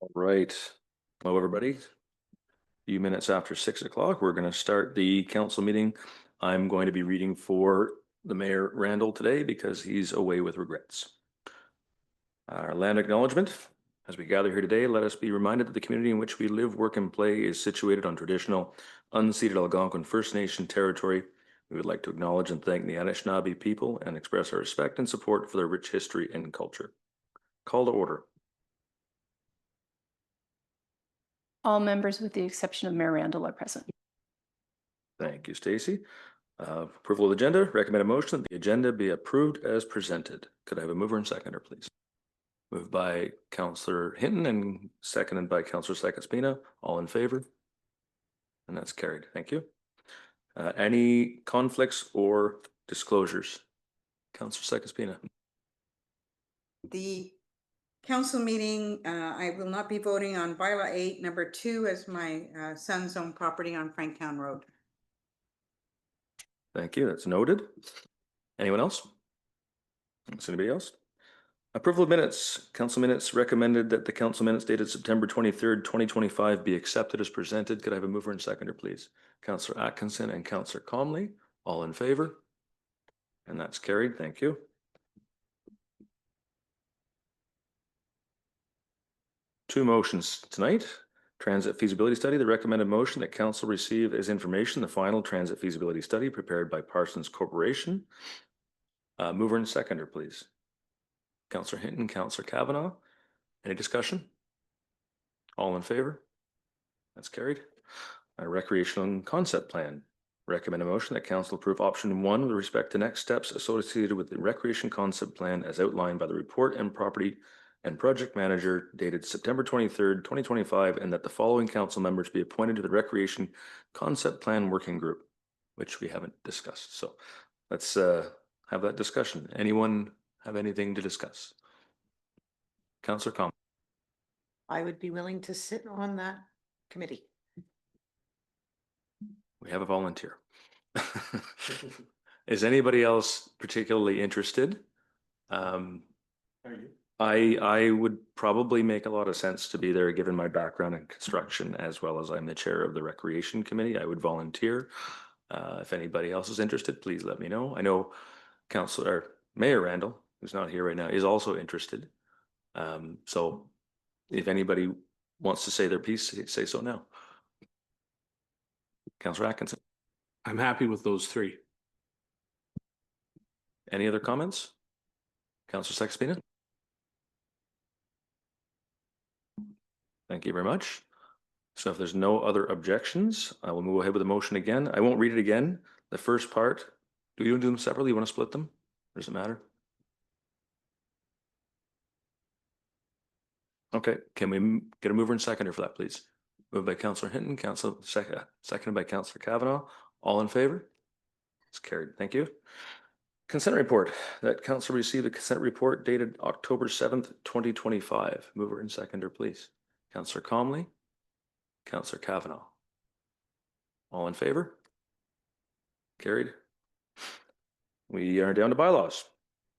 All right. Hello, everybody. Few minutes after 6 o'clock, we're going to start the council meeting. I'm going to be reading for the Mayor Randall today because he's away with regrets. Our land acknowledgement. As we gather here today, let us be reminded that the community in which we live, work, and play is situated on traditional, unceded Algonquin First Nation territory. We would like to acknowledge and thank the Anishinaabe people and express our respect and support for their rich history and culture. Call to order. All members with the exception of Mayor Randall are present. Thank you, Stacy. Approval of the agenda, recommend a motion that the agenda be approved as presented. Could I have a mover and seconder, please? Moved by Councillor Hinton and seconded by Councillor Sakaspina. All in favor? And that's carried. Thank you. Any conflicts or disclosures? Councillor Sakaspina. The council meeting, I will not be voting on bylaw 8, number 2 as my son's own property on Franktown Road. Thank you. That's noted. Anyone else? Is anybody else? Approval of minutes. Council minutes recommended that the council minutes dated September 23rd, 2025 be accepted as presented. Could I have a mover and seconder, please? Councillor Atkinson and Councillor Comley. All in favor? And that's carried. Thank you. Two motions tonight. Transit feasibility study. The recommended motion that council receive as information the final transit feasibility study prepared by Parsons Corporation. Mover and seconder, please. Councillor Hinton, Councillor Kavanaugh. Any discussion? All in favor? That's carried. A recreational concept plan. Recommend a motion that council approve option 1 with respect to next steps associated with the recreation concept plan as outlined by the report and property and project manager dated September 23rd, 2025, and that the following council members be appointed to the recreation concept plan working group, which we haven't discussed. So let's have that discussion. Anyone have anything to discuss? Councillor Com. I would be willing to sit on that committee. We have a volunteer. Is anybody else particularly interested? Are you? I would probably make a lot of sense to be there given my background in construction as well as I'm the chair of the recreation committee. I would volunteer. If anybody else is interested, please let me know. I know Mayor Randall, who's not here right now, is also interested. So if anybody wants to say their piece, say so now. Councillor Atkinson. I'm happy with those three. Any other comments? Councillor Sakaspina. Thank you very much. So if there's no other objections, I will move ahead with the motion again. I won't read it again. The first part, do you want to do them separately? You want to split them? Does it matter? Okay, can we get a mover and seconder for that, please? Moved by Councillor Hinton, seconded by Councillor Kavanaugh. All in favor? It's carried. Thank you. Consent report. That council received a consent report dated October 7th, 2025. Mover and seconder, please. Councillor Comley, Councillor Kavanaugh. All in favor? Carried. We are down to bylaws.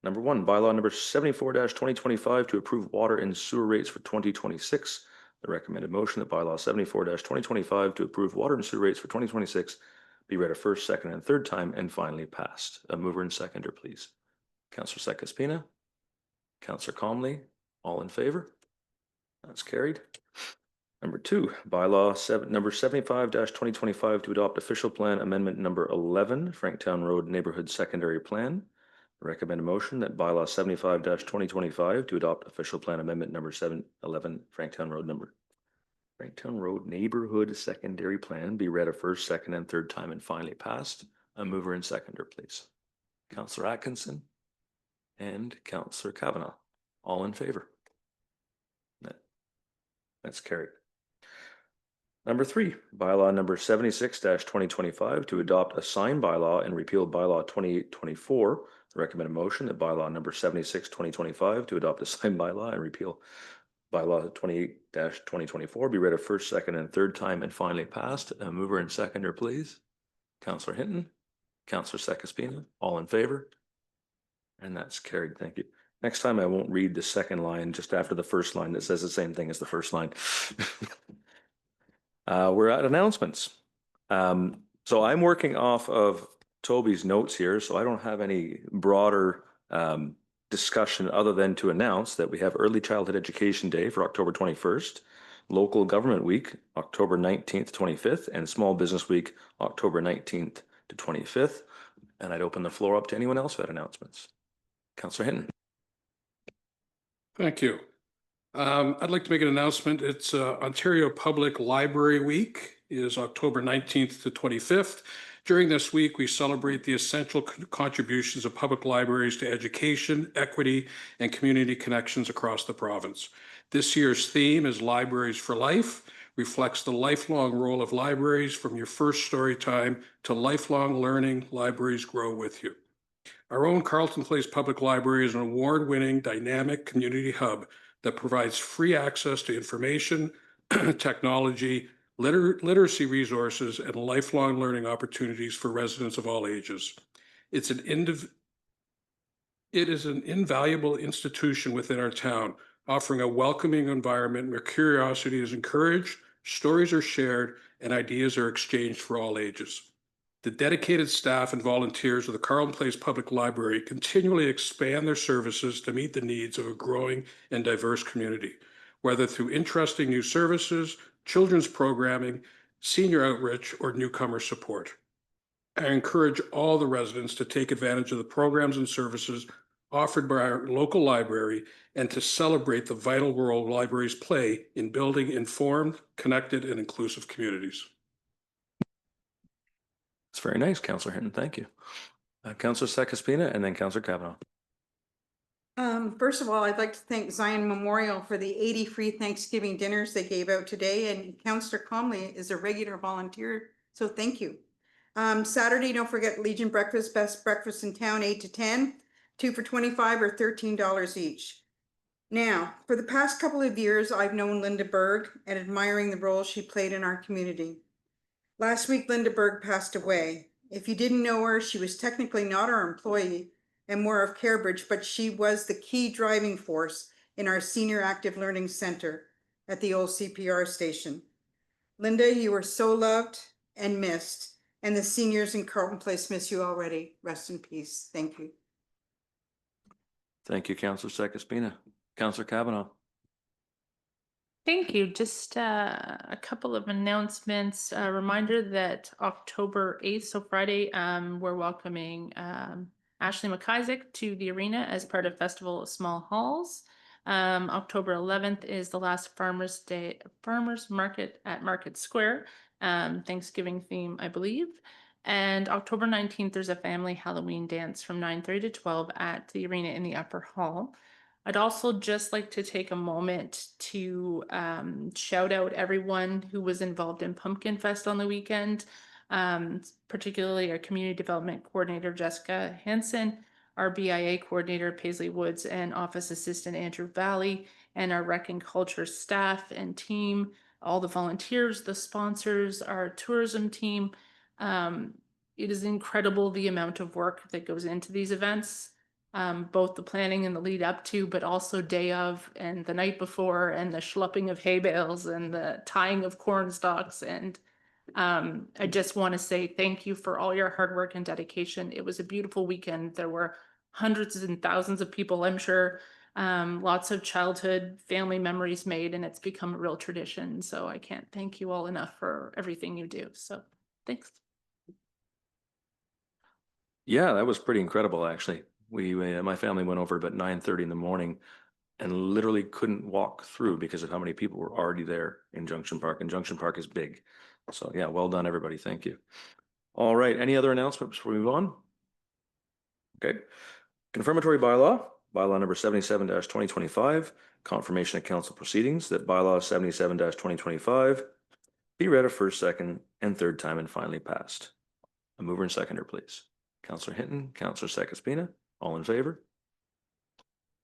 Number 1, bylaw number 74-2025 to approve water and sewer rates for 2026. The recommended motion that bylaw 74-2025 to approve water and sewer rates for 2026 be read a first, second, and third time and finally passed. A mover and seconder, please. Councillor Sakaspina, Councillor Comley, all in favor? That's carried. Number 2, bylaw number 75-2025 to adopt official plan amendment number 11, Franktown Road Neighborhood Secondary Plan. Recommend a motion that bylaw 75-2025 to adopt official plan amendment number 711 Franktown Road Neighborhood Secondary Plan be read a first, second, and third time and finally passed. A mover and seconder, please. Councillor Atkinson and Councillor Kavanaugh. All in favor? That's carried. Number 3, bylaw number 76-2025 to adopt a sign bylaw and repeal bylaw 2824. Recommend a motion that bylaw number 76-2025 to adopt a sign bylaw and repeal bylaw 28-2024 be read a first, second, and third time and finally passed. A mover and seconder, please. Councillor Hinton, Councillor Sakaspina, all in favor? And that's carried. Thank you. Next time I won't read the second line just after the first line that says the same thing as the first line. We're at announcements. So I'm working off of Toby's notes here, so I don't have any broader discussion other than to announce that we have Early Childhood Education Day for October 21st, Local Government Week, October 19th to 25th, and Small Business Week, October 19th to 25th. And I'd open the floor up to anyone else who had announcements. Councillor Hinton. Thank you. I'd like to make an announcement. It's Ontario Public Library Week is October 19th to 25th. During this week, we celebrate the essential contributions of public libraries to education, equity, and community connections across the province. This year's theme is Libraries for Life, reflects the lifelong role of libraries from your first story time to lifelong learning. Libraries grow with you. Our own Carleton Place Public Library is an award-winning dynamic community hub that provides free access to information, technology, literacy resources, and lifelong learning opportunities for residents of all ages. It is an invaluable institution within our town, offering a welcoming environment where curiosity is encouraged, stories are shared, and ideas are exchanged for all ages. The dedicated staff and volunteers of the Carleton Place Public Library continually expand their services to meet the needs of a growing and diverse community, whether through interesting new services, children's programming, senior outreach, or newcomer support. I encourage all the residents to take advantage of the programs and services offered by our local library and to celebrate the vital role libraries play in building informed, connected, and inclusive communities. It's very nice, Councillor Hinton. Thank you. Councillor Sakaspina and then Councillor Kavanaugh. First of all, I'd like to thank Zion Memorial for the 80 free Thanksgiving dinners they gave out today, and Councillor Comley is a regular volunteer, so thank you. Saturday, don't forget Legion Breakfast, best breakfast in town, 8 to 10, 2 for $25 or $13 each. Now, for the past couple of years, I've known Linda Berg and admiring the role she played in our community. Last week, Linda Berg passed away. If you didn't know her, she was technically not our employee and more of Carebridge, but she was the key driving force in our Senior Active Learning Center at the old CPR station. Linda, you were so loved and missed, and the seniors in Carleton Place miss you already. Rest in peace. Thank you. Thank you, Councillor Sakaspina. Councillor Kavanaugh. Thank you. Just a couple of announcements. A reminder that October 8th, so Friday, we're welcoming Ashley McIsaac to the arena as part of Festival of Small Halls. October 11th is the last Farmers Market at Market Square, Thanksgiving theme, I believe. And October 19th, there's a family Halloween dance from 9:30 to 12 at the arena in the upper hall. I'd also just like to take a moment to shout out everyone who was involved in Pumpkin Fest on the weekend, particularly our Community Development Coordinator, Jessica Hansen, our BIA Coordinator, Paisley Woods, and Office Assistant, Andrew Valley, and our Rec and Culture staff and team, all the volunteers, the sponsors, our tourism team. It is incredible the amount of work that goes into these events. Both the planning and the lead up to, but also day of and the night before, and the schlepping of hay bales and the tying of corn stalks. And I just want to say thank you for all your hard work and dedication. It was a beautiful weekend. There were hundreds and thousands of people, I'm sure, lots of childhood family memories made, and it's become a real tradition. So I can't thank you all enough for everything you do. So thanks. Yeah, that was pretty incredible, actually. My family went over about 9:30 in the morning and literally couldn't walk through because of how many people were already there in Junction Park, and Junction Park is big. So yeah, well done, everybody. Thank you. All right, any other announcements before we move on? Okay. Confirmatory bylaw number 77-2025, confirmation of council proceedings that bylaw 77-2025 be read a first, second, and third time and finally passed. A mover and seconder, please. Councillor Hinton, Councillor Sakaspina, all in favor?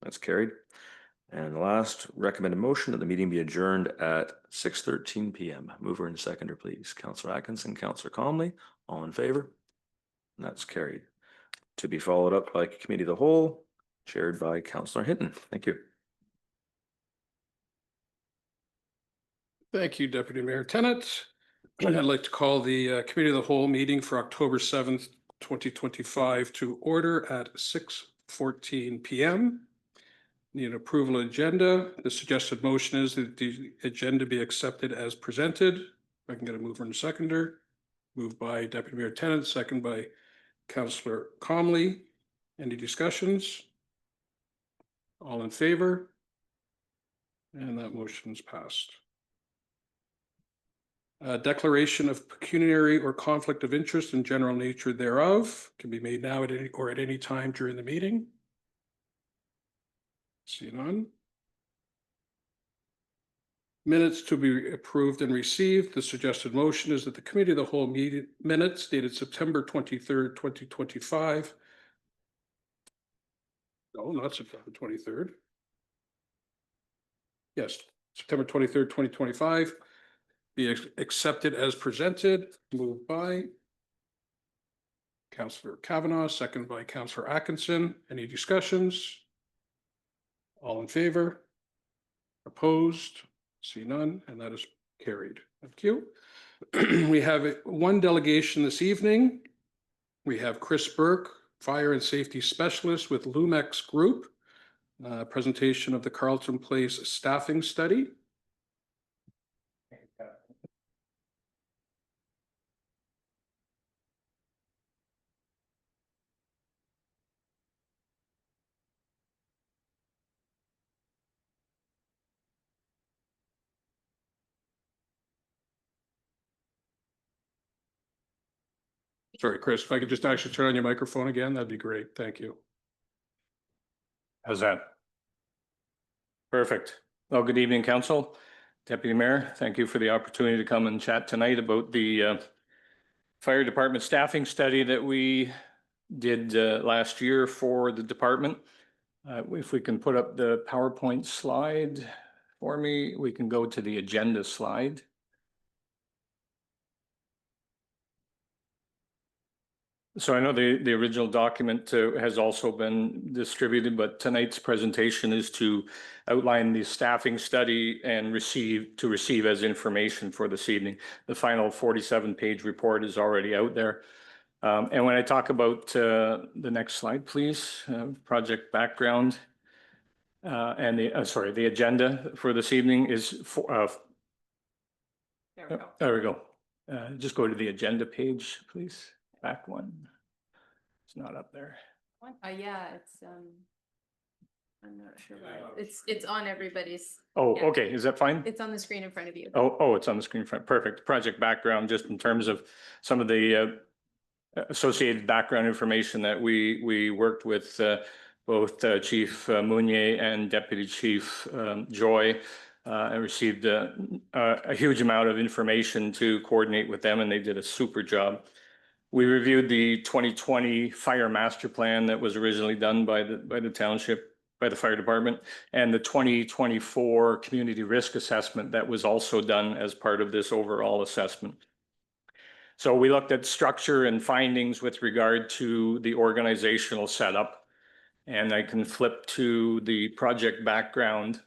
That's carried. And the last recommended motion that the meeting be adjourned at 6:13 p.m. Mover and seconder, please. Councillor Atkinson, Councillor Comley, all in favor? And that's carried. To be followed up by committee of the whole, chaired by Councillor Hinton. Thank you. Thank you, Deputy Mayor Tennant. I'd like to call the Committee of the Whole meeting for October 7th, 2025 to order at 6:14 PM. Need approval agenda. The suggested motion is that the agenda be accepted as presented. If I can get a mover and a seconder. Moved by Deputy Mayor Tennant, second by Councillor Comley. Any discussions? All in favor? And that motion is passed. Declaration of pecuniary or conflict of interest and general nature thereof can be made now at any time during the meeting. See none. Minutes to be approved and received. The suggested motion is that the Committee of the Whole meeting minutes dated September 23rd, 2025. No, not September 23rd. Yes, September 23rd, 2025. Be accepted as presented. Moved by Councillor Kavanaugh, second by Councillor Atkinson. Any discussions? All in favor? Opposed? See none, and that is carried. Thank you. We have one delegation this evening. We have Chris Burke, Fire and Safety Specialist with Lumex Group. Presentation of the Carleton Place Staffing Study. Sorry, Chris, if I could just actually turn on your microphone again, that'd be great. Thank you. How's that? Perfect. Well, good evening, Council. Deputy Mayor, thank you for the opportunity to come and chat tonight about the fire department staffing study that we did last year for the department. If we can put up the PowerPoint slide for me, we can go to the agenda slide. So I know the original document has also been distributed, but tonight's presentation is to outline the staffing study and receive as information for this evening. The final 47-page report is already out there. And when I talk about the next slide, please, project background and the agenda for this evening is for. There we go. There we go. Just go to the agenda page, please. Back one. It's not up there. Yeah, it's I'm not sure why. It's on everybody's. Oh, Yeah. okay. Is that fine? It's on the screen in front of you. Oh, it's on the screen front. Perfect. Project background, just in terms of some of the associated background information that we worked with both Chief Mounier and Deputy Chief Joy. I received a huge amount of information to coordinate with them, and they did a super job. We reviewed the 2020 fire master plan that was originally done by the township, by the fire department, and the 2024 community risk assessment that was also done as part of this overall assessment. So we looked at structure and findings with regard to the organizational setup, and I can flip to the project background.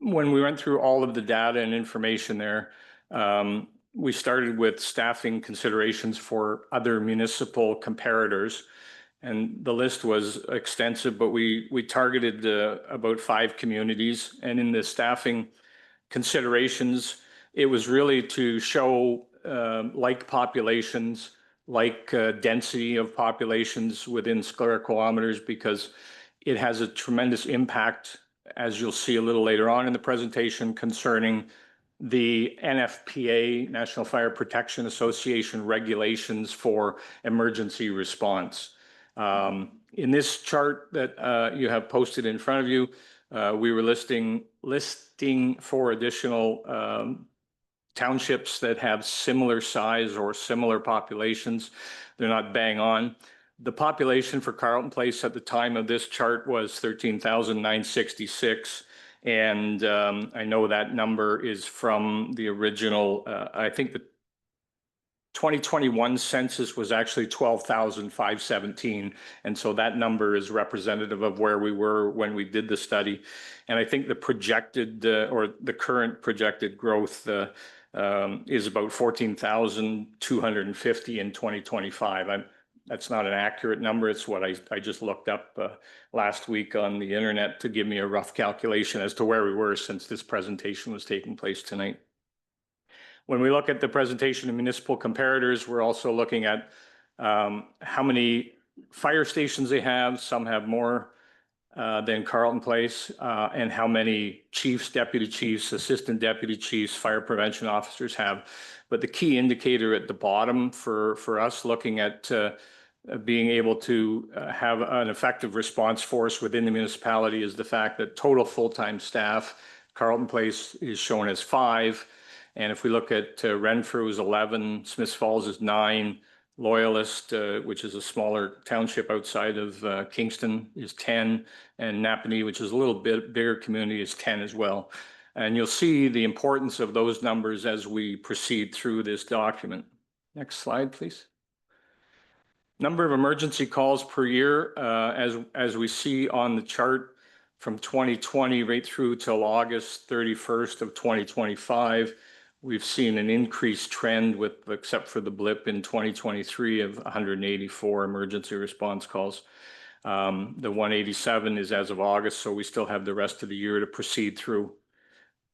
When we went through all of the data and information there, we started with staffing considerations for other municipal comparators, and the list was extensive, but we targeted about 5 communities. And in the staffing considerations, it was really to show like populations, like density of populations within square kilometers, because it has a tremendous impact, as you'll see a little later on in the presentation, concerning the NFPA, National Fire Protection Association regulations for emergency response. In this chart that you have posted in front of you, we were listing 4 additional townships that have similar size or similar populations. They're not bang on. The population for Carleton Place at the time of this chart was 13,966. And I know that number is from the original, I think 2021 census was actually 12,517. And so that number is representative of where we were when we did the study. And I think the projected or the current projected growth is about 14,250 in 2025. That's not an accurate number. It's what I just looked up last week on the internet to give me a rough calculation as to where we were since this presentation was taking place tonight. When we look at the presentation of municipal comparators, we're also looking at how many fire stations they have. Some have more than Carleton Place, and how many chiefs, deputy chiefs, assistant deputy chiefs, fire prevention officers have. But the key indicator at the bottom for us looking at being able to have an effective response force within the municipality is the fact that total full-time staff, Carleton Place is shown as 5. And if we look at Renfrew is 11, Smiths Falls is 9, Loyalist, which is a smaller township outside of Kingston, is 10, and Napanee, which is a little bit bigger community, is 10 as well. And you'll see the importance of those numbers as we proceed through this document. Next slide, please. Number of emergency calls per year, as we see on the chart from 2020 right through till August 31st of 2025. We've seen an increased trend with, except for the blip in 2023 of 184 emergency response calls. The 187 is as of August, so we still have the rest of the year to proceed through.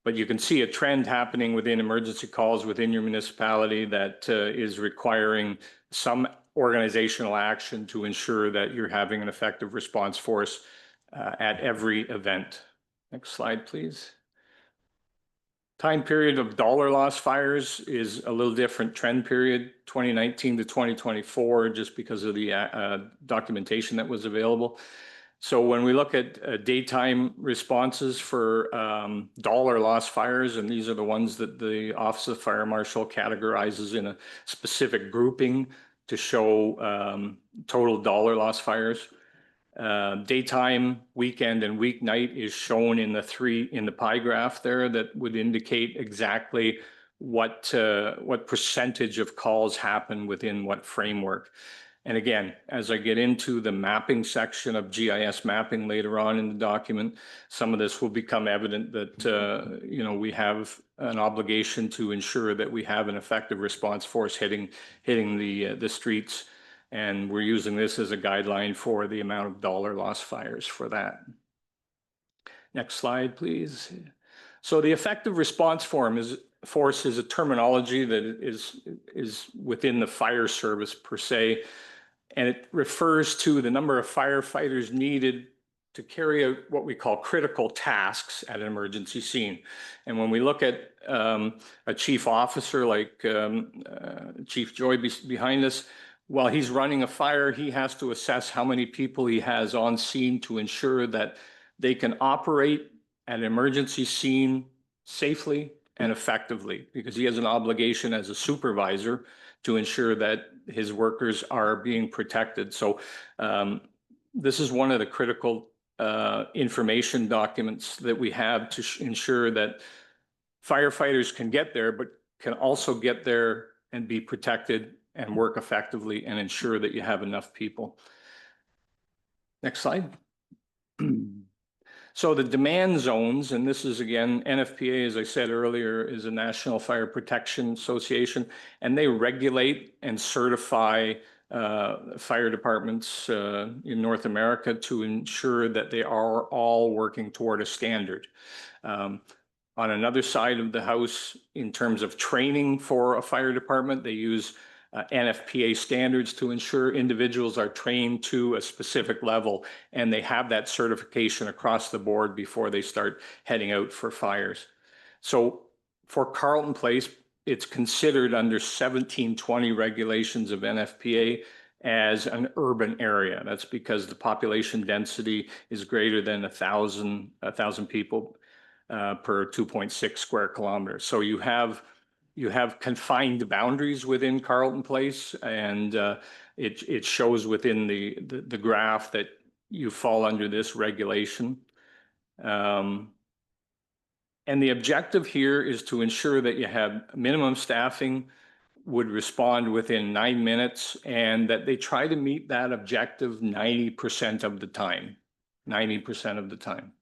But you can see a trend happening within emergency calls within your municipality that is requiring some organizational action to ensure that you're having an effective response force at every event. Next slide, please. Time period of dollar loss fires is a little different trend period, 2019 to 2024, just because of the documentation that was available. So when we look at daytime responses for dollar loss fires, and these are the ones that the Office of Fire Marshal categorizes in a specific grouping to show total dollar loss fires. Daytime, weekend, and weeknight is shown in the pie graph there that would indicate exactly what percentage of calls happen within what framework. And again, as I get into the mapping section of GIS mapping later on in the document, some of this will become evident that we have an obligation to ensure that we have an effective response force hitting the streets. And we're using this as a guideline for the amount of dollar loss fires for that. Next slide, please. So the effective response force is a terminology that is within the fire service per se, and it refers to the number of firefighters needed to carry out what we call critical tasks at an emergency scene. And when we look at a chief officer like Chief Joy behind us, while he's running a fire, he has to assess how many people he has on scene to ensure that they can operate at an emergency scene safely and effectively, because he has an obligation as a supervisor to ensure that his workers are being protected. So this is one of the critical information documents that we have to ensure that firefighters can get there, but can also get there and be protected and work effectively and ensure that you have enough people. Next slide. So the demand zones, and this is again, NFPA, as I said earlier, is a National Fire Protection Association, and they regulate and certify fire departments in North America to ensure that they are all working toward a standard. On another side of the house, in terms of training for a fire department, they use NFPA standards to ensure individuals are trained to a specific level and they have that certification across the board before they start heading out for fires. So for Carleton Place, it's considered under 1720 regulations of NFPA as an urban area. That's because the population density is greater than 1,000 people per 2.6 square kilometers. So you have confined boundaries within Carleton Place, and it shows within the graph that you fall under this regulation. And the objective here is to ensure that you have minimum staffing would respond within 9 minutes, and that they try to meet that objective 90% of the time. 90% of the time.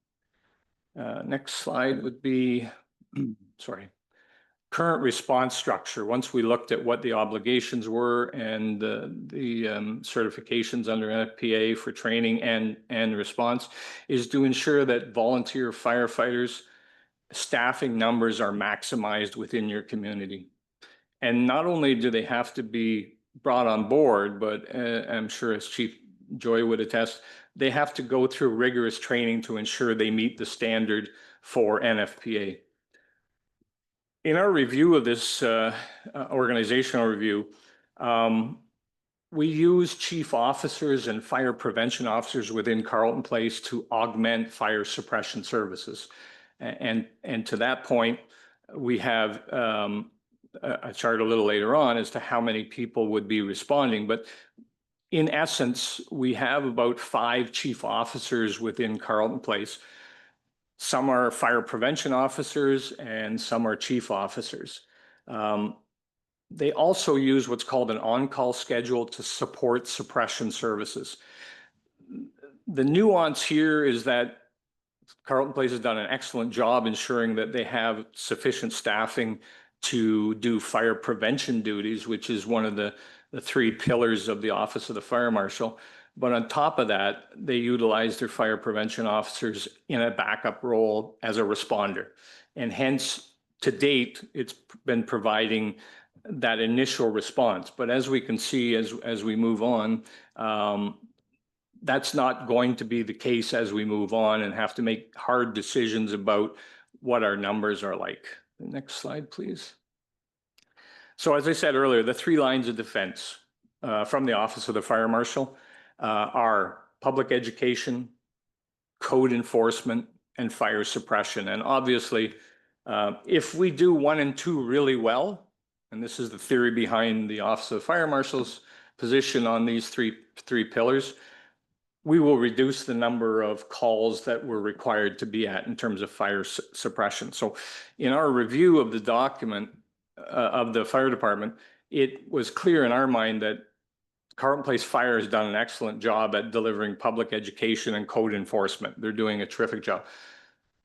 Next slide would be, sorry, current response structure. Once we looked at what the obligations were and the certifications under NFPA for training and response, is to ensure that volunteer firefighters staffing numbers are maximized within your community. And not only do they have to be brought on board, but I'm sure as Chief Joy would attest, they have to go through rigorous training to ensure they meet the standard for NFPA. In our review of this organizational review, we use chief officers and fire prevention officers within Carleton Place to augment fire suppression services. And to that point, we have a chart a little later on as to how many people would be responding. But in essence, we have about 5 chief officers within Carleton Place. Some are fire prevention officers and some are chief officers. They also use what's called an on-call schedule to support suppression services. The nuance here is that Carleton Place has done an excellent job ensuring that they have sufficient staffing to do fire prevention duties, which is one of the 3 pillars of the Office of the Fire Marshal. But on top of that, they utilize their fire prevention officers in a backup role as a responder. And hence, to date, it's been providing that initial response. But as we can see, as we move on, that's not going to be the case as we move on and have to make hard decisions about what our numbers are like. The next slide, please. So as I said earlier, the 3 lines of defense from the Office of the Fire Marshal are public education, code enforcement, and fire suppression. And obviously, if we do 1 and 2 really well, and this is the theory behind the Office of the Fire Marshal's position on these three pillars, we will reduce the number of calls that we're required to be at in terms of fire suppression. So in our review of the document of the fire department, it was clear in our mind that Carleton Place Fire has done an excellent job at delivering public education and code enforcement. They're doing a terrific job.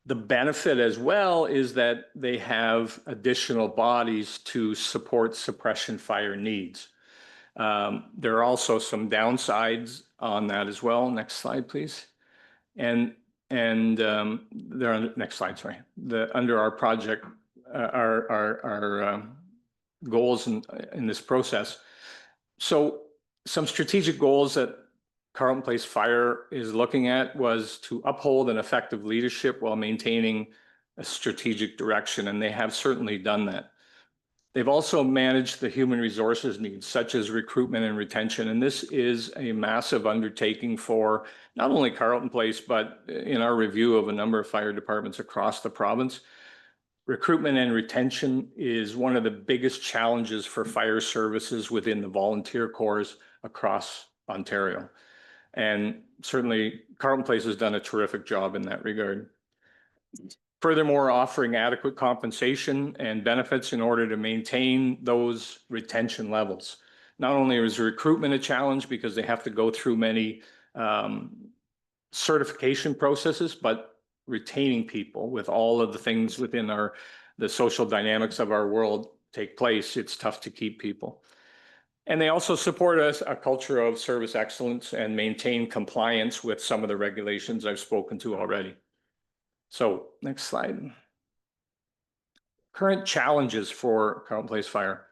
The benefit as well is that they have additional bodies to support suppression fire needs. There are also some downsides on that as well. Next slide, please. And they're on the next slide, sorry. Under our project, our goals in this process. So some strategic goals that Carleton Place Fire is looking at was to uphold an effective leadership while maintaining a strategic direction, and they have certainly done that. They've also managed the human resources needs, such as recruitment and retention, and this is a massive undertaking for not only Carleton Place, but in our review of a number of fire departments across the province. Recruitment and retention is one of the biggest challenges for fire services within the volunteer corps across Ontario. And certainly Carleton Place has done a terrific job in that regard. Furthermore, offering adequate compensation and benefits in order to maintain those retention levels. Not only is recruitment a challenge because they have to go through many certification processes, but retaining people with all of the things within the social dynamics of our world take place, it's tough to keep people. And they also support a culture of service excellence and maintain compliance with some of the regulations I've spoken to already. So next slide. Current challenges for Carleton Place Fire.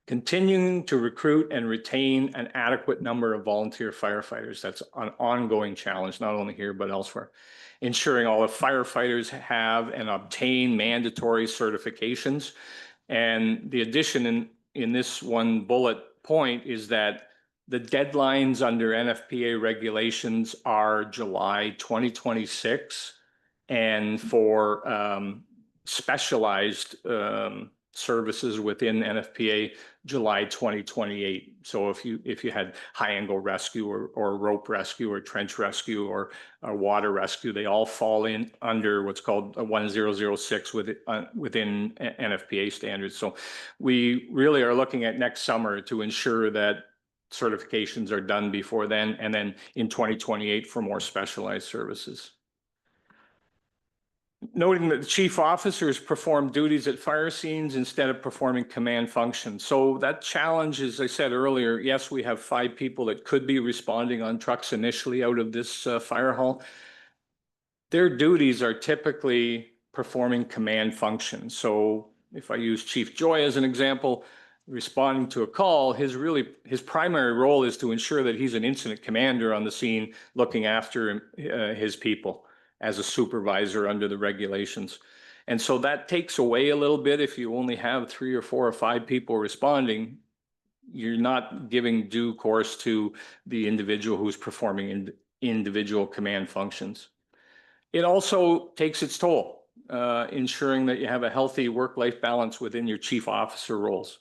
Continuing to recruit and retain an adequate number of volunteer firefighters. That's an ongoing challenge, not only here, but elsewhere. Ensuring all the firefighters have and obtain mandatory certifications. And the addition in this one bullet point is that the deadlines under NFPA regulations are July 2026. And for specialized services within NFPA July 2028. So if you had high angle rescue or rope rescue or trench rescue or water rescue, they all fall in under what's called a 1006 within NFPA standards. So we really are looking at next summer to ensure that certifications are done before then, and then in 2028 for more specialized services. Noting that the chief officers perform duties at fire scenes instead of performing command functions. So that challenge, as I said earlier, yes, we have 5 people that could be responding on trucks initially out of this fire hall. Their duties are typically performing command functions. So if I use Chief Joy as an example, responding to a call, his primary role is to ensure that he's an incident commander on the scene, looking after his people as a supervisor under the regulations. And so that takes away a little bit. If you only have 3 or 4 or 5 people responding, you're not giving due course to the individual who's performing individual command functions. It also takes its toll, ensuring that you have a healthy work-life balance within your chief officer roles.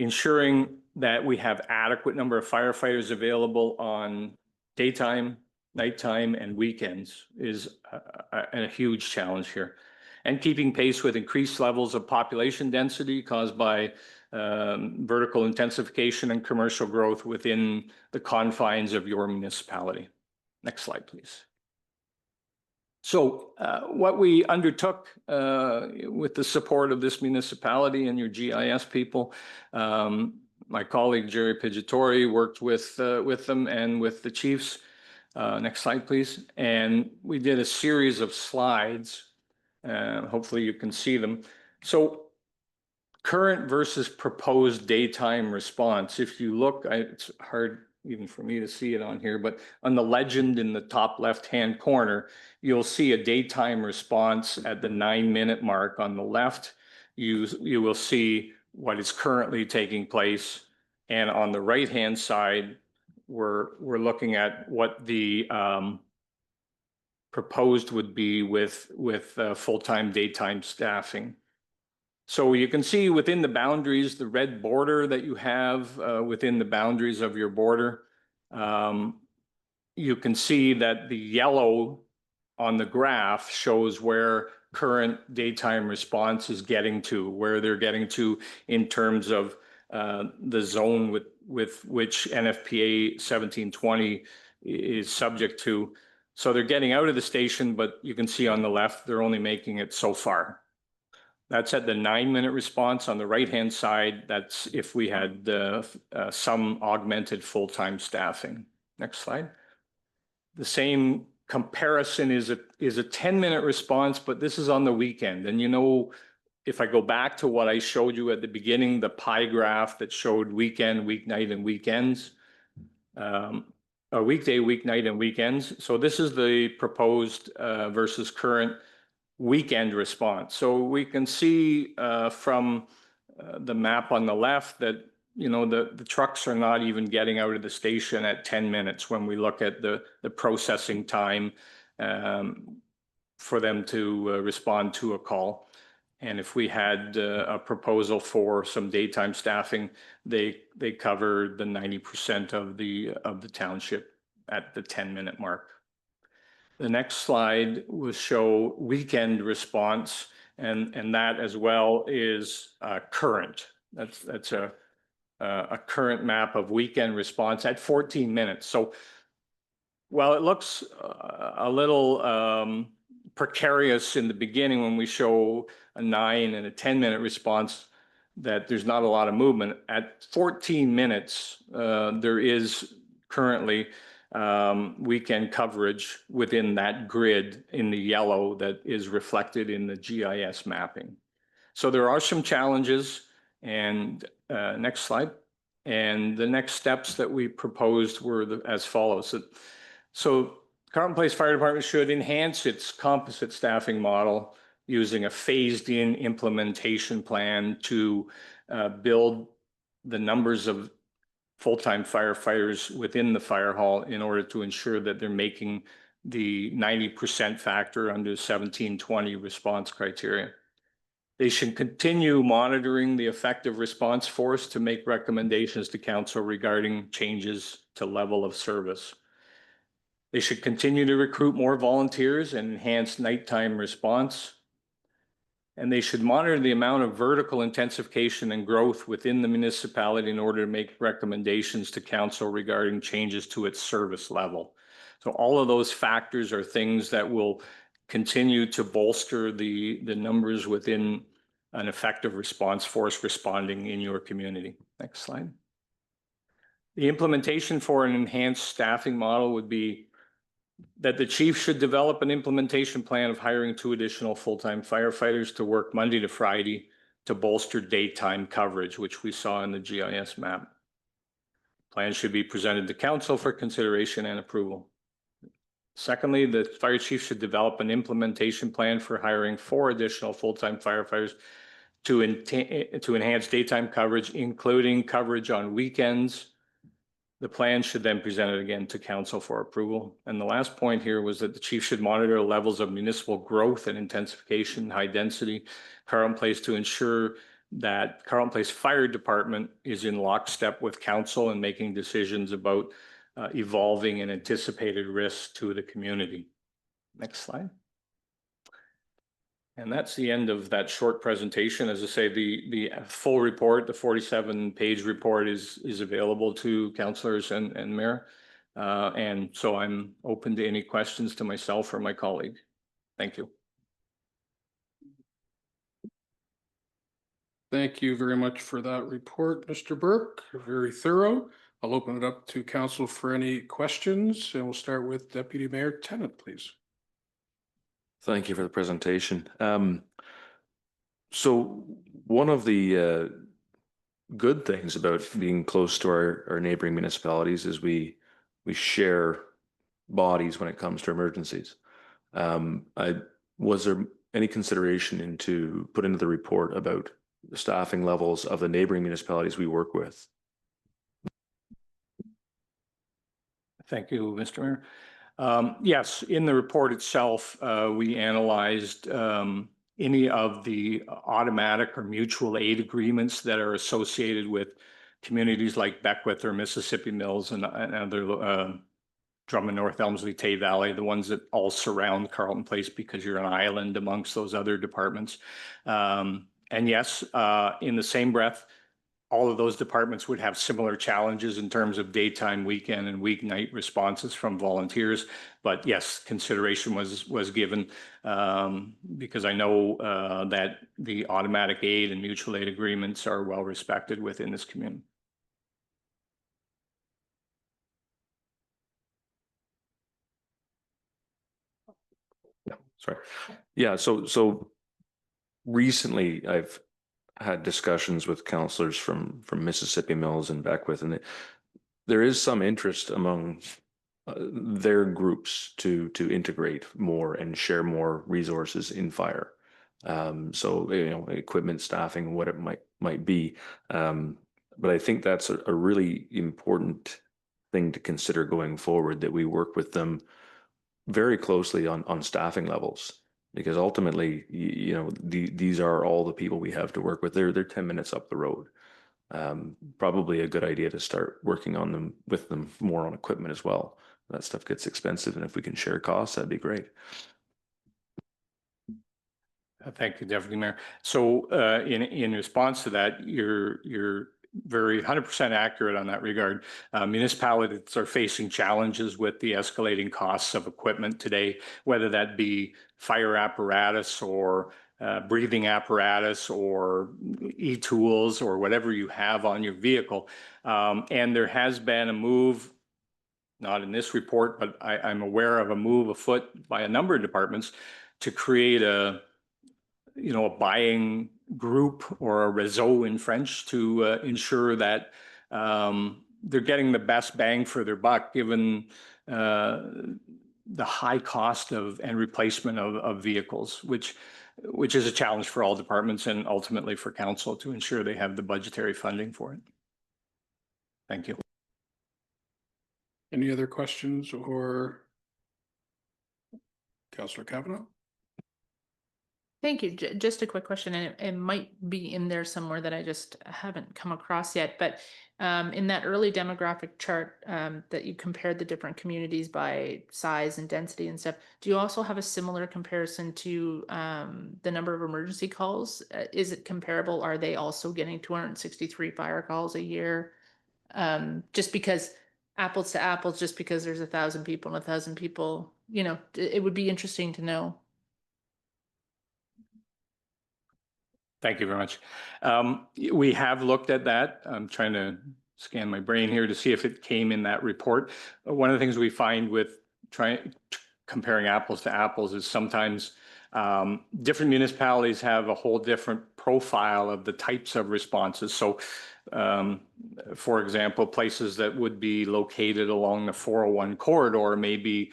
Ensuring that we have adequate number of firefighters available on daytime, nighttime, and weekends is a huge challenge here. And keeping pace with increased levels of population density caused by vertical intensification and commercial growth within the confines of your municipality. Next slide, please. So what we undertook with the support of this municipality and your GIS people, my colleague Jerry Pidgeottori worked with them and with the chiefs. Next slide, please. And we did a series of slides. Hopefully you can see them. So current versus proposed daytime response. If you look, it's hard even for me to see it on here, but on the legend in the top left-hand corner, you'll see a daytime response at the 9-minute mark. On the left, you will see what is currently taking place. And on the right-hand side, we're looking at what the proposed would be with full-time daytime staffing. So you can see within the boundaries, the red border that you have within the boundaries of your border, you can see that the yellow on the graph shows where current daytime response is getting to, where they're getting to in terms of the zone with which NFPA 1720 is subject to. So they're getting out of the station, but you can see on the left, they're only making it so far. That's at the 9-minute response. On the right-hand side, that's if we had some augmented full-time staffing. Next slide. The same comparison is a 10-minute response, but this is on the weekend. And you know, if I go back to what I showed you at the beginning, the pie graph that showed weekend, weeknight, and weekends, a weekday, weeknight, and weekends. So this is the proposed versus current weekend response. So we can see from the map on the left that, you know, the trucks are not even getting out of the station at 10 minutes when we look at the processing time for them to respond to a call. And if we had a proposal for some daytime staffing, they cover the 90% of the township at the 10-minute mark. The next slide will show weekend response, and that as well is current. That's a current map of weekend response at 14 minutes. So while it looks a little precarious in the beginning when we show a 9 and a 10-minute response, that there's not a lot of movement, at 14 minutes, there is currently weekend coverage within that grid in the yellow that is reflected in the GIS mapping. So there are some challenges, and next slide. And the next steps that we proposed were as follows. So Carleton Place Fire Department should enhance its composite staffing model using a phased-in implementation plan to build the numbers of full-time firefighters within the fire hall in order to ensure that they're making the 90% factor under 1720 response criteria. They should continue monitoring the effective response force to make recommendations to council regarding changes to level of service. They should continue to recruit more volunteers and enhance nighttime response. And they should monitor the amount of vertical intensification and growth within the municipality in order to make recommendations to council regarding changes to its service level. So all of those factors are things that will continue to bolster the numbers within an effective response force responding in your community. Next slide. The implementation for an enhanced staffing model would be that the chief should develop an implementation plan of hiring 2 additional full-time firefighters to work Monday to Friday to bolster daytime coverage, which we saw in the GIS map. Plan should be presented to council for consideration and approval. Secondly, the fire chief should develop an implementation plan for hiring 4 additional full-time firefighters to enhance daytime coverage, including coverage on weekends. The plan should then present it again to council for approval. And the last point here was that the chief should monitor levels of municipal growth and intensification, high density, Carleton Place, to ensure that Carleton Place Fire Department is in lockstep with council and making decisions about evolving and anticipated risks to the community. Next slide. And that's the end of that short presentation. As I say, the full report, the 47-page report is available to councillors and mayor. And so I'm open to any questions to myself or my colleague. Thank you. Thank you very much for that report, Mr. Burke. Very thorough. I'll open it up to council for any questions, and we'll start with Deputy Mayor Tennant, please. Thank you for the presentation. So one of the good things about being close to our neighboring municipalities is we share bodies when it comes to emergencies. Was there any consideration into put into the report about the staffing levels of the neighboring municipalities we work with? Thank you, Mr. Mayor. Yes, in the report itself, we analyzed any of the automatic or mutual aid agreements that are associated with communities like Beckwith or Mississippi Mills and other Drummond, North Elmsley, Tay Valley, the ones that all surround Carleton Place because you're an island amongst those other departments. And yes, in the same breath, all of those departments would have similar challenges in terms of daytime, weekend, and weeknight responses from volunteers. But yes, consideration was given because I know that the automatic aid and mutual aid agreements are well respected within this community. Sorry. Yeah, so recently I've had discussions with councillors from Mississippi Mills and Beckwith, and there is some interest among their groups to integrate more and share more resources in fire. So equipment, staffing, what it might be. But I think that's a really important thing to consider going forward, that we work with them very closely on staffing levels. Because ultimately, these are all the people we have to work with. They're 10 minutes up the road. Probably a good idea to start working on them with them more on equipment as well. That stuff gets expensive, and if we can share costs, that'd be great. Thank you, Deputy Mayor. So in response to that, you're very 100% accurate on that regard. Municipalities are facing challenges with the escalating costs of equipment today, whether that be fire apparatus or breathing apparatus or e-tools or whatever you have on your vehicle. And there has been a move, not in this report, but I'm aware of a move afoot by a number of departments to create a buying group, or a réseau in French, to ensure that they're getting the best bang for their buck, given the high cost and replacement of vehicles, which is a challenge for all departments and ultimately for council to ensure they have the budgetary funding for it. Thank you. Any other questions or Councillor Kavanaugh? Thank you. Just a quick question, and it might be in there somewhere that I just haven't come across yet. But in that early demographic chart that you compared the different communities by size and density and stuff, do you also have a similar comparison to the number of emergency calls? Is it comparable? Are they also getting 263 fire calls a year? Just because apples to apples, just because there's 1,000 people and 1,000 people, it would be interesting to know. Thank you very much. We have looked at that. I'm trying to scan my brain here to see if it came in that report. One of the things we find with comparing apples to apples is sometimes different municipalities have a whole different profile of the types of responses. So, for example, places that would be located along the 401 corridor may be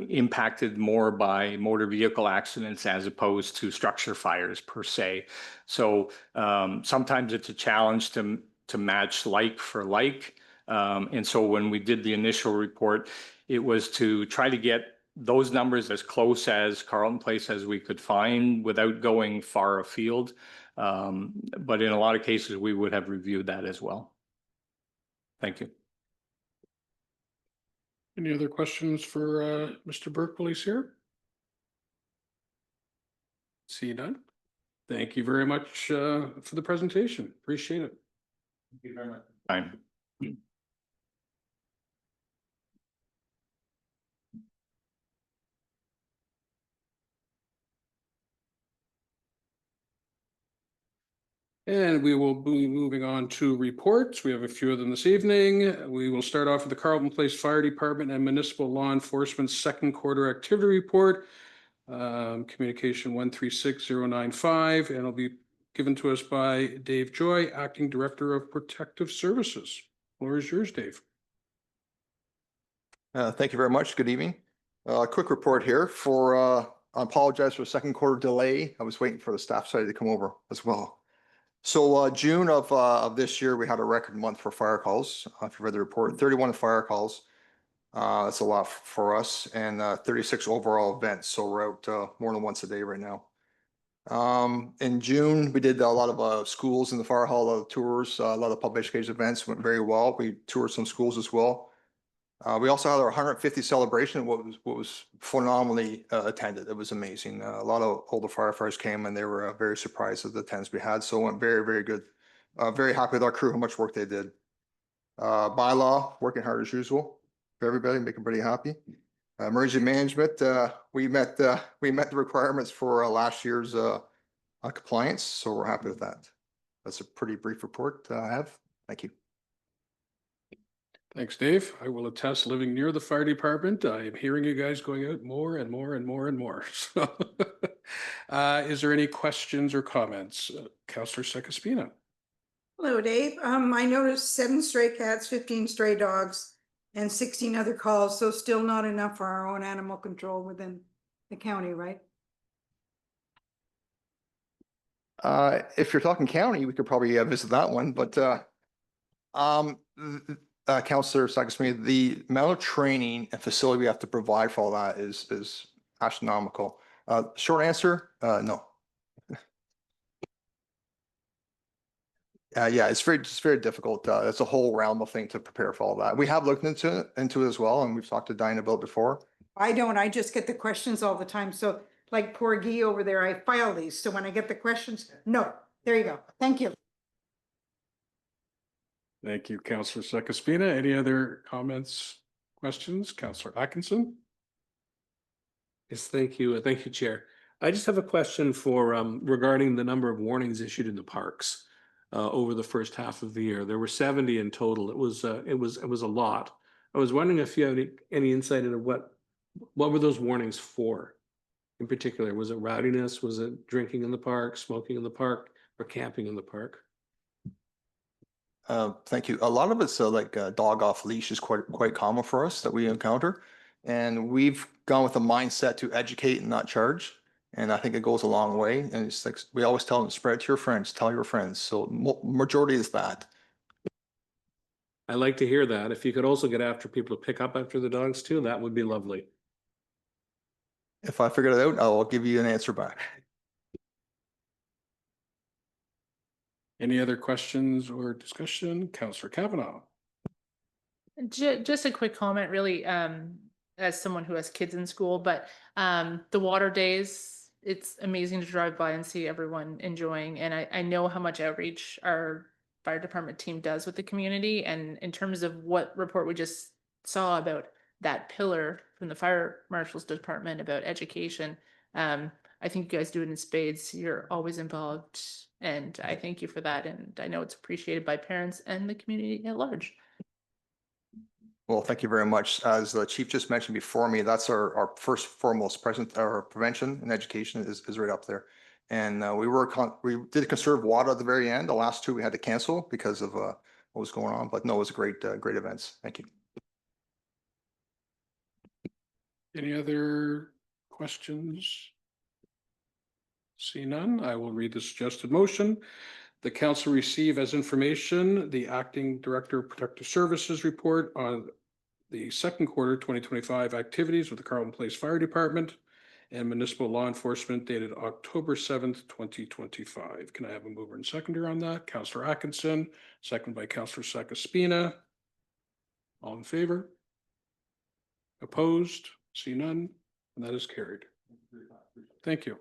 impacted more by motor vehicle accidents as opposed to structure fires per se. So sometimes it's a challenge to match like for like. And so when we did the initial report, it was to try to get those numbers as close as Carleton Place as we could find without going far afield. But in a lot of cases, we would have reviewed that as well. Thank you. Any other questions for Mr. Burke while he's here? See none. Thank you very much for the presentation. Appreciate it. Thank you very much. Fine. And we will be moving on to reports. We have a few of them this evening. We will start off with the Carleton Place Fire Department and Municipal Law Enforcement Second Quarter Activity Report, communication 136095, and it'll be given to us by Dave Joy, Acting Director of Protective Services. Floor is yours, Dave. Thank you very much. Good evening. Quick report here I apologize for the second quarter delay. I was waiting for the staff side to come over as well. So June of this year, we had a record month for fire calls. If you read the report, 31 fire calls. That's a lot for us, and 36 overall events. So we're out more than once a day right now. In June, we did a lot of schools in the fire hall, a lot of tours, a lot of public education events went very well. We toured some schools as well. We also had our 150th celebration, what was phenomenally attended. It was amazing. A lot of older firefighters came and they were very surprised at the attendance we had. So it went very, very good. Very happy with our crew, how much work they did. Bylaw, working hard as usual for everybody, making everybody happy. Emergency management, we met the requirements for last year's compliance, so we're happy with that. That's a pretty brief report I have. Thank you. Thanks, Dave. I will attest, living near the fire department, I am hearing you guys going out more and more and more and more. So, is there any questions or comments? Councillor Sekaspina. Hello, Dave. I noticed 7 stray cats, 15 stray dogs, and 16 other calls, so still not enough for our own animal control within the county, right? If you're talking county, we could probably visit that one, but Councillor Sekaspina, the amount of training and facility we have to provide for all that is astronomical. Short answer, no. Yeah, it's very difficult. It's a whole realm of thing to prepare for all that. We have looked into it as well, and we've talked to Diana about it before. I don't, I just get the questions all the time. So like poor Guy over there, I file these. So when I get the questions, no, there you go. Thank you. Thank you, Councillor Sekaspina. Any other comments, questions? Councillor Atkinson? Yes, thank you. Thank you, Chair. I just have a question for regarding the number of warnings issued in the parks over the first half of the year. There were 70 in total. It was a lot. I was wondering if you have any insight into what were those warnings for? In particular, was it rowdiness? Was it drinking in the park, smoking in the park, or camping in the park? Thank you. A lot of it's like dog off leash is quite common for us that we encounter. And we've gone with a mindset to educate and not charge. And I think it goes a long way. And it's like, we always tell them, spread it to your friends, tell your friends. So majority is that. I like to hear that. If you could also get after people to pick up after the dogs too, that would be lovely. If I figure it out, I'll give you an answer back. Any other questions or discussion? Counselor Kavanaugh. Just a quick comment, really, as someone who has kids in school, but the water days, it's amazing to drive by and see everyone enjoying. And I know how much outreach our fire department team does with the community. And in terms of what report we just saw about that pillar from the fire marshal's department about education, I think you guys do it in spades. You're always involved. And I thank you for that. And I know it's appreciated by parents and the community at large. Well, thank you very much. As the chief just mentioned before me, that's our first foremost our prevention and education is right up there. And we did conserve water at the very end. The last two we had to cancel because of what was going on, but no, it was a great events. Thank you. Any other questions? See none, I will read the suggested motion. The council receive as information the acting director of protective services report on the second quarter 2025 activities with the Carleton Place Fire Department and municipal law enforcement dated October 7th, 2025. Can I have a mover and seconder on that? Councillor Atkinson, second by Councillor Sakaspina. All in favor? Opposed? See none, and that is carried. Thank you.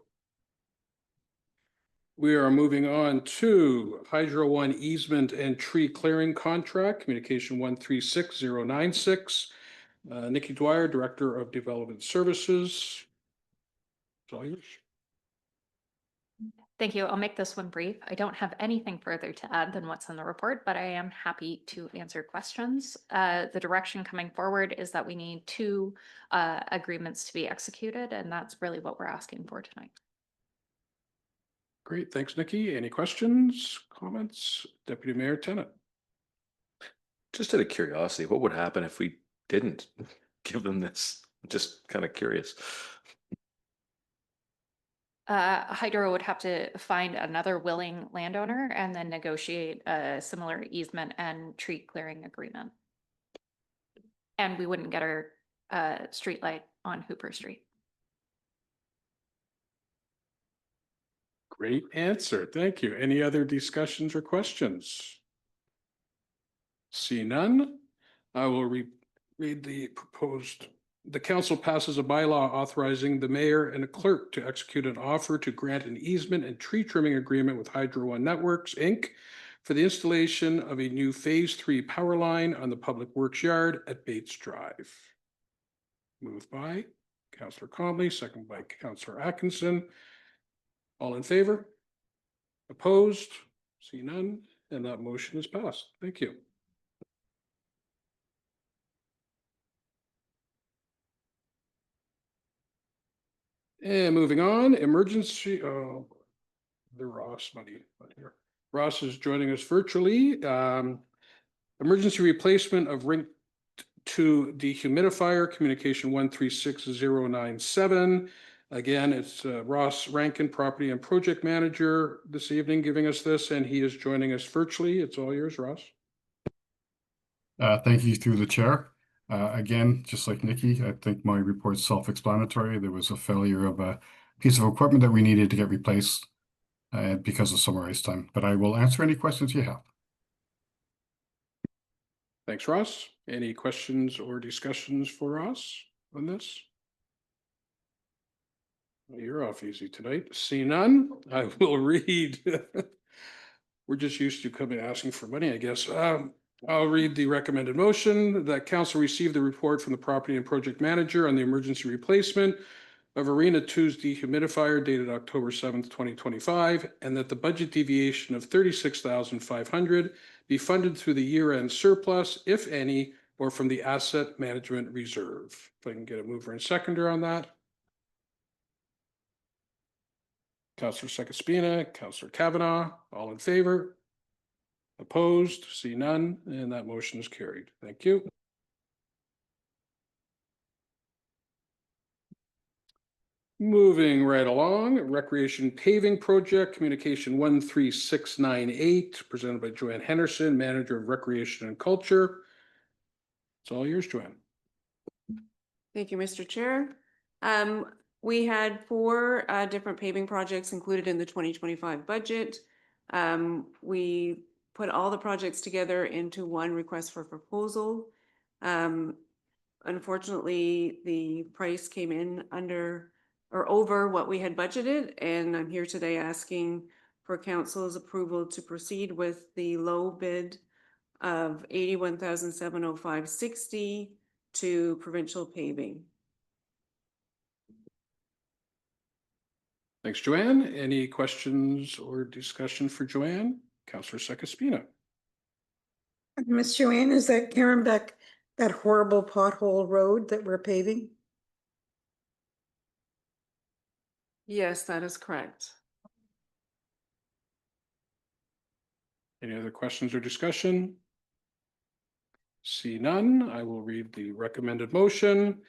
We are moving on to Hydro One easement and tree clearing contract, communication 136096. Nikki Dwyer, Director of Development Services. It's all yours. Thank you. I'll make this one brief. I don't have anything further to add than what's in the report, but I am happy to answer questions. The direction coming forward is that we need 2 agreements to be executed, and that's really what we're asking for tonight. Great, thanks, Nikki. Any questions, comments? Deputy Mayor Tennant. Just out of curiosity, what would happen if we didn't give them this? Just kind of curious. Hydro would have to find another willing landowner and then negotiate a similar easement and tree clearing agreement. And we wouldn't get our street light on Hooper Street. Great answer. Thank you. Any other discussions or questions? See none. I will read the proposed. The council passes a bylaw authorizing the mayor and a clerk to execute an offer to grant an easement and tree trimming agreement with Hydro One Networks, Inc. for the installation of a new Phase 3 power line on the Public Works Yard at Bates Drive. Moved by Councillor Comley, second by Councillor Atkinson. All in favor? Opposed? See none, and that motion is passed. Thank you. And moving on, emergency, the Ross money here. Ross is joining us virtually. Emergency replacement of Rink 2 dehumidifier, communication 136097. Again, it's Ross Rankin, Property and Project Manager this evening giving us this, and he is joining us virtually. It's all yours, Ross. Thank you through the chair. Again, just like Nikki, I think my report's self-explanatory. There was a failure of a piece of equipment that we needed to get replaced because of summer ice time, but I will answer any questions you have. Thanks, Ross. Any questions or discussions for Ross on this? You're off easy tonight. See none, I will read. We're just used to coming asking for money, I guess. I'll read the recommended motion that council receive the report from the property and project manager on the emergency replacement of Arena 2's dehumidifier dated October 7th, 2025, and that the budget deviation of $36,500 be funded through the year-end surplus, if any, or from the asset management reserve. If I can get a mover and seconder on that. Councillor Sakaspina, Councillor Kavanaugh, all in favor? Opposed? See none, and that motion is carried. Thank you. Moving right along, Recreation Paving Project, communication 13698, presented by Joanne Henderson, Manager of Recreation and Culture. It's all yours, Joanne. Thank you, Mr. Chair. We had 4 different paving projects included in the 2025 budget. We put all the projects together into one request for proposal. Unfortunately, the price came in under or over what we had budgeted, and I'm here today asking for council's approval to proceed with the low bid of 81,705.60 to Provincial Paving. Thanks, Joanne. Any questions or discussion for Joanne? Councillor Sekaspina. Miss Joanne, is that Karen Beck, that horrible pothole road that we're paving? Yes, that is correct. Any other questions or discussion? See none, I will read the recommended motion.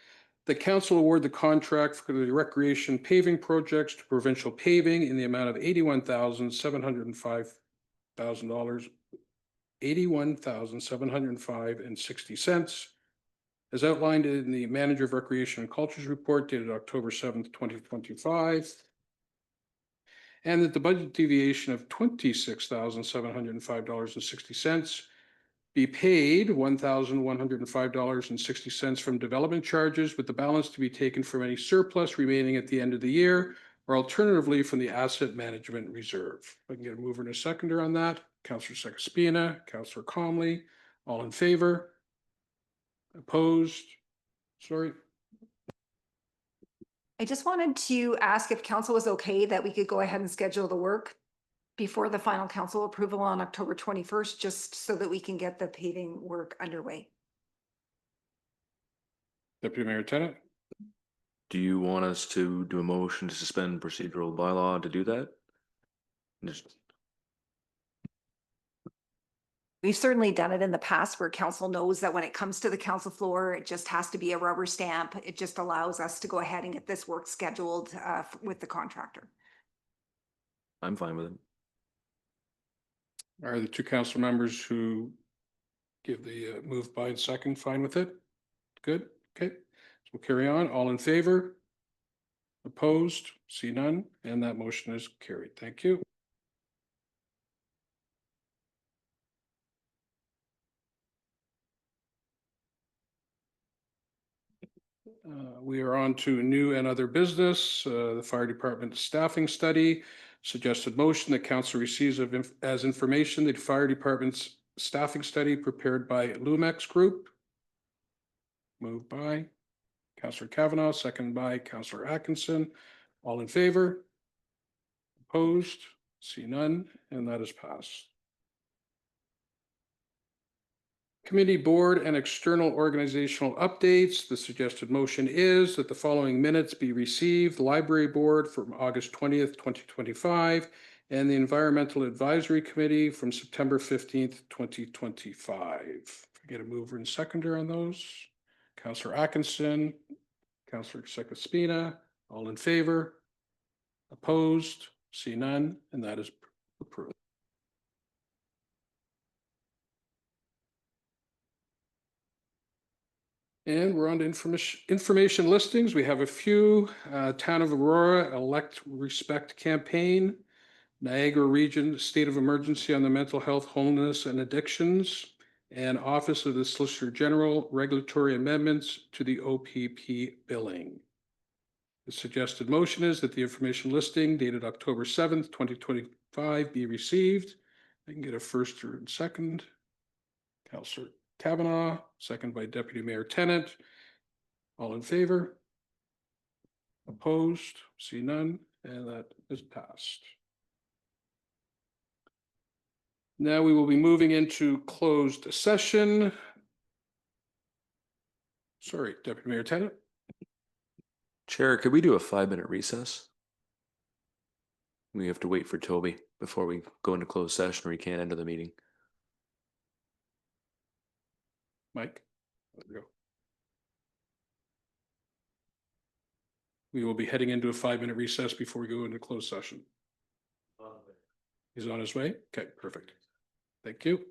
The council award the contract for the recreation paving projects to Provincial Paving in the amount of $81,705, $81,705.60, as outlined in the Manager of Recreation and Cultures report dated October 7th, 2025. And that the budget deviation of $26,705.60 be paid $1,105.60 from development charges, with the balance to be taken from any surplus remaining at the end of the year, or alternatively from the asset management reserve. If I can get a mover and a seconder on that. Councillor Sekaspina, Councillor Comley, all in favor? Opposed? Sorry. I just wanted to ask if council was okay that we could go ahead and schedule the work before the final council approval on October 21st, just so that we can get the paving work underway. Deputy Mayor Tennant. Do you want us to do a motion to suspend procedural bylaw to do that? Just We've certainly done it in the past where council knows that when it comes to the council floor, it just has to be a rubber stamp. It just allows us to go ahead and get this work scheduled with the contractor. I'm fine with it. Are the two council members who give the move by and second fine with it? Good, okay. So we'll carry on. All in favor? Opposed? See none, and that motion is carried. Thank you. We are on to new and other business, the fire department staffing study. Suggested motion that council receives as information the fire department's staffing study prepared by Lumex Group. Moved by Councillor Kavanaugh, second by Councillor Atkinson. All in favor? Opposed? See none, and that is passed. Committee, board, and external organizational updates. The suggested motion is that the following minutes be received. The Library Board from August 20th, 2025, and the Environmental Advisory Committee from September 15th, 2025. Get a mover and seconder on those. Councillor Atkinson, Councillor Sekaspina, all in favor? Opposed? See none, and that is approved. And we're on to information listings. We have a few. Town of Aurora Elect Respect Campaign, Niagara Region State of Emergency on the Mental Health, Homelessness, and Addictions, and Office of the Solicitor General Regulatory Amendments to the OPP billing. The suggested motion is that the information listing dated October 7th, 2025 be received. I can get a first or second. Councillor Kavanaugh, second by Deputy Mayor Tennant. All in favor? Opposed? See none, and that is passed. Now we will be moving into closed session. Sorry, Deputy Mayor Tennant. Chair, could we do a 5-minute recess? We have to wait for Toby before we go into closed session, or we can't enter the meeting. Mike, there we go. We will be heading into a 5-minute recess before we go into closed session. He's on his way? Okay, perfect. Thank you.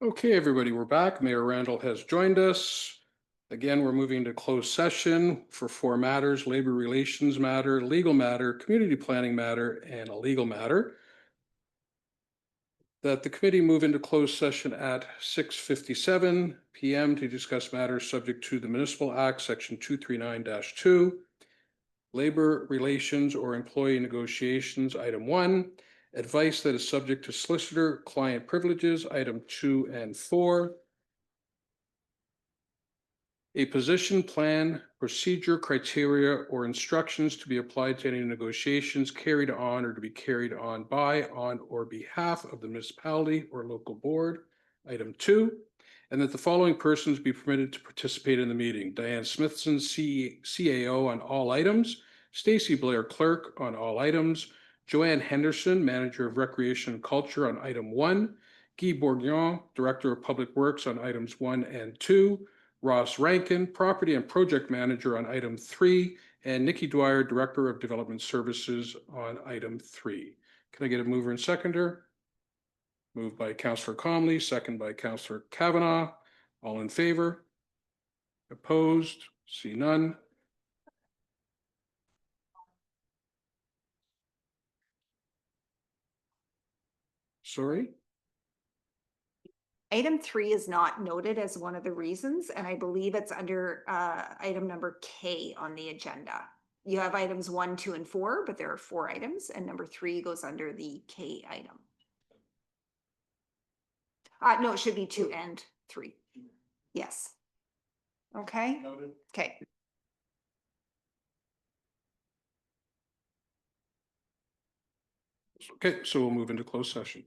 Okay, everybody, we're back. Mayor Randall has joined us. Again, we're moving to closed session for 4 matters: labor relations matter, legal matter, community planning matter, and a legal matter. That the committee move into closed session at 6:57 PM to discuss matters subject to the Municipal Act, Section 239-2, labor relations or employee negotiations, item 1, advice that is subject to solicitor-client privileges, item 2 and 4, a position plan, procedure, criteria, or instructions to be applied to any negotiations carried on or to be carried on by, on, or behalf of the municipality or local board, item 2, and that the following persons be permitted to participate in the meeting: Diane Smithson, CAO on all items, Stacy Blair, clerk on all items, Joanne Henderson, manager of recreation and culture on item 1, Guy Bourguignon, director of public works on items 1 and 2, Ross Rankin, property and project manager on item 3, and Nikki Dwyer, director of development services on item 3. Can I get a mover and seconder? Moved by Councillor Comley, second by Councillor Kavanaugh. All in favor? Opposed? See none. Sorry? Item 3 is not noted as one of the reasons, and I believe it's under item number K on the agenda. You have items 1, 2, and 4, but there are 4 items, and number 3 goes under the K item. No, it should be 2 and 3. Yes. Okay. Okay. Okay, so we'll move into closed session.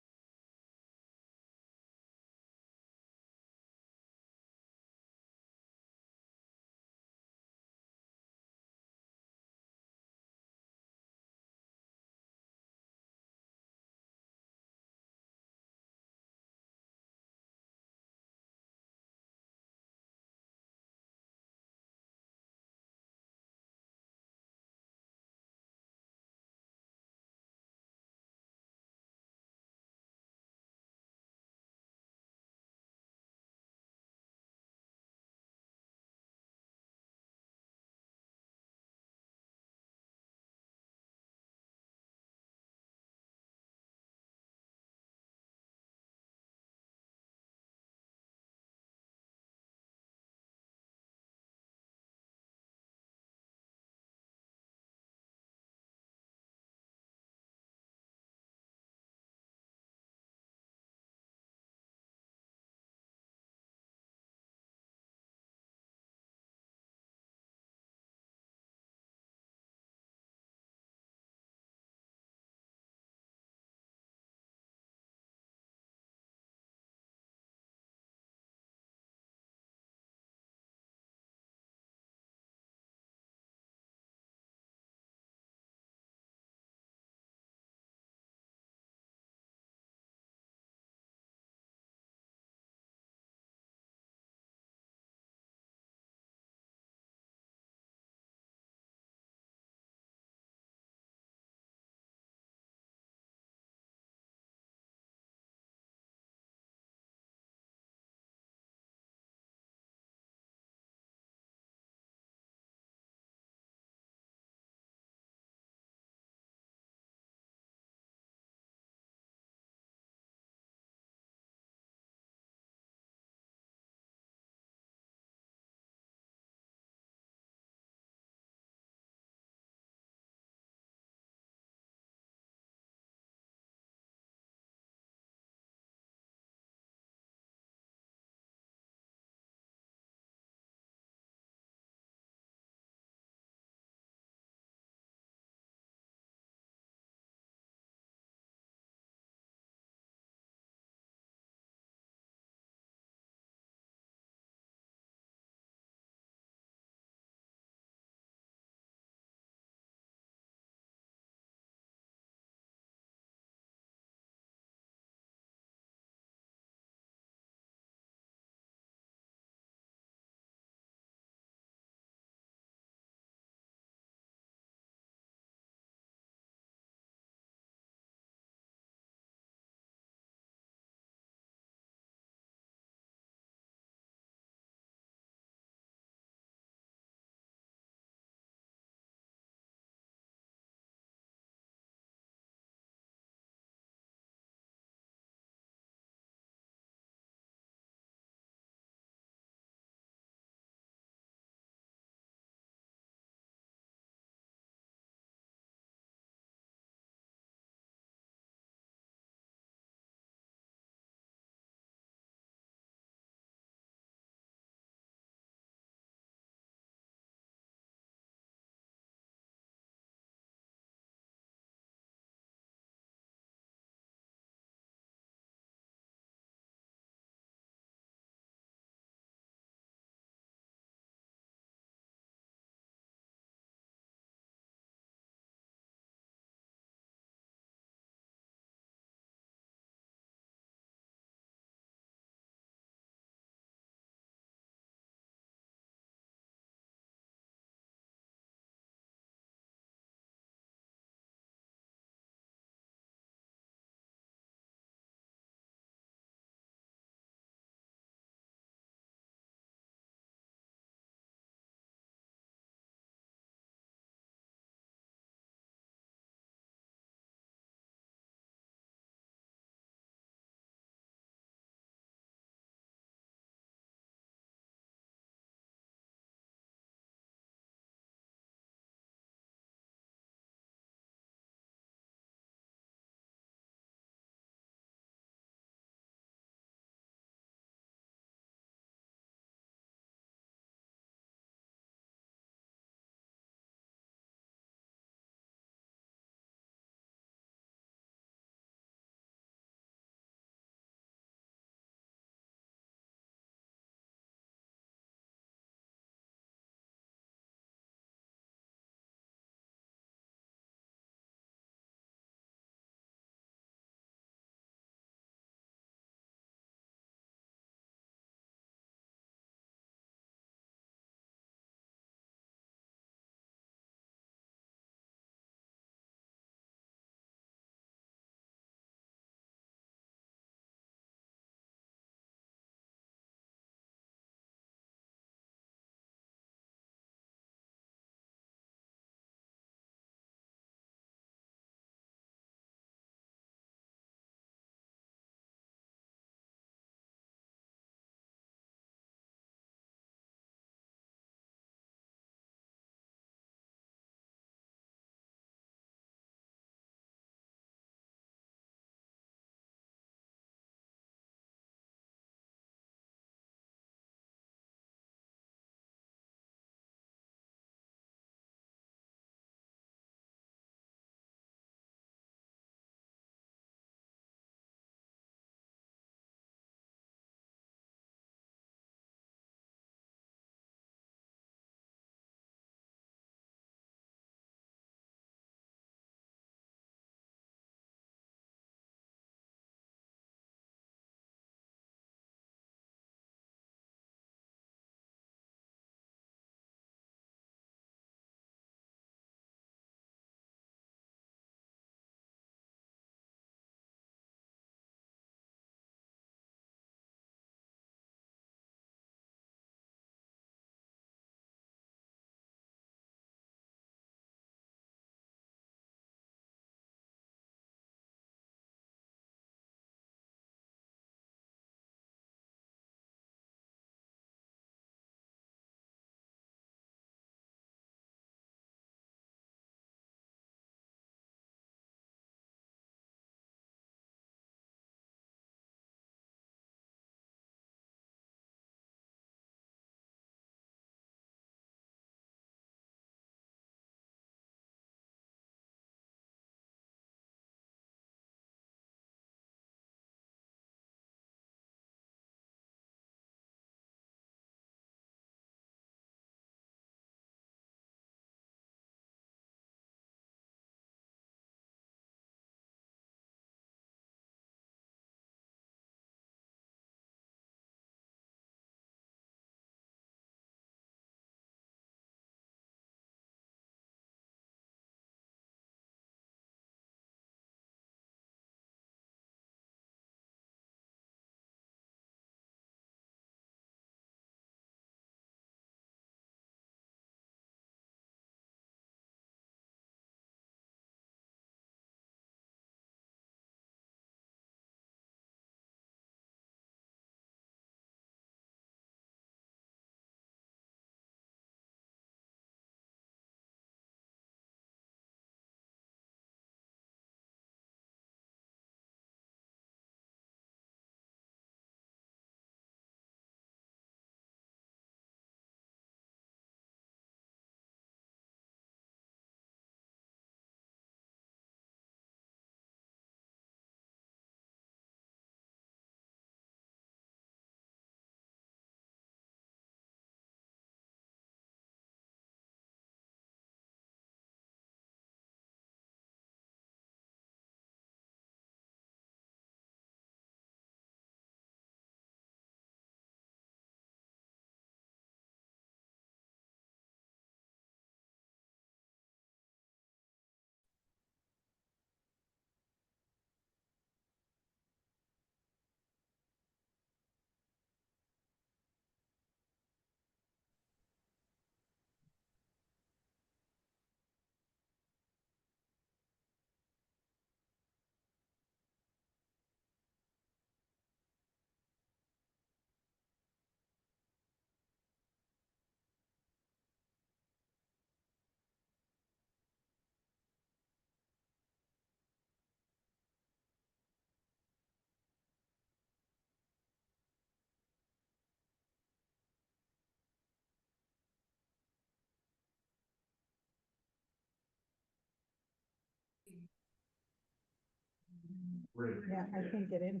Yeah, I can't get in.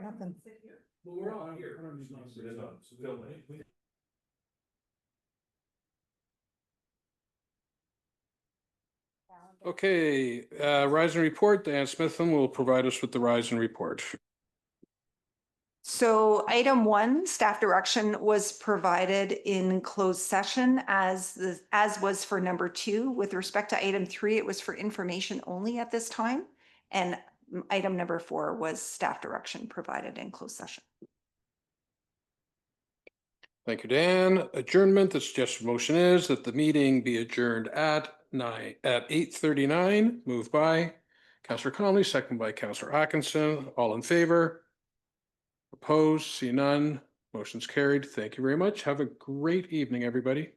Nothing. Okay, Rise and Report, Dan Smitham will provide us with the Rise and Report. So item 1, staff direction was provided in closed session as was for number 2. With respect to item 3, it was for information only at this time. And item number 4 was staff direction provided in closed session. Thank you, Dan. Adjournment, the suggested motion is that the meeting be adjourned at 8:39. Moved by Councillor Conley, second by Councillor Atkinson. All in favor? Opposed? See none. Motion's carried. Thank you very much. Have a great evening, everybody.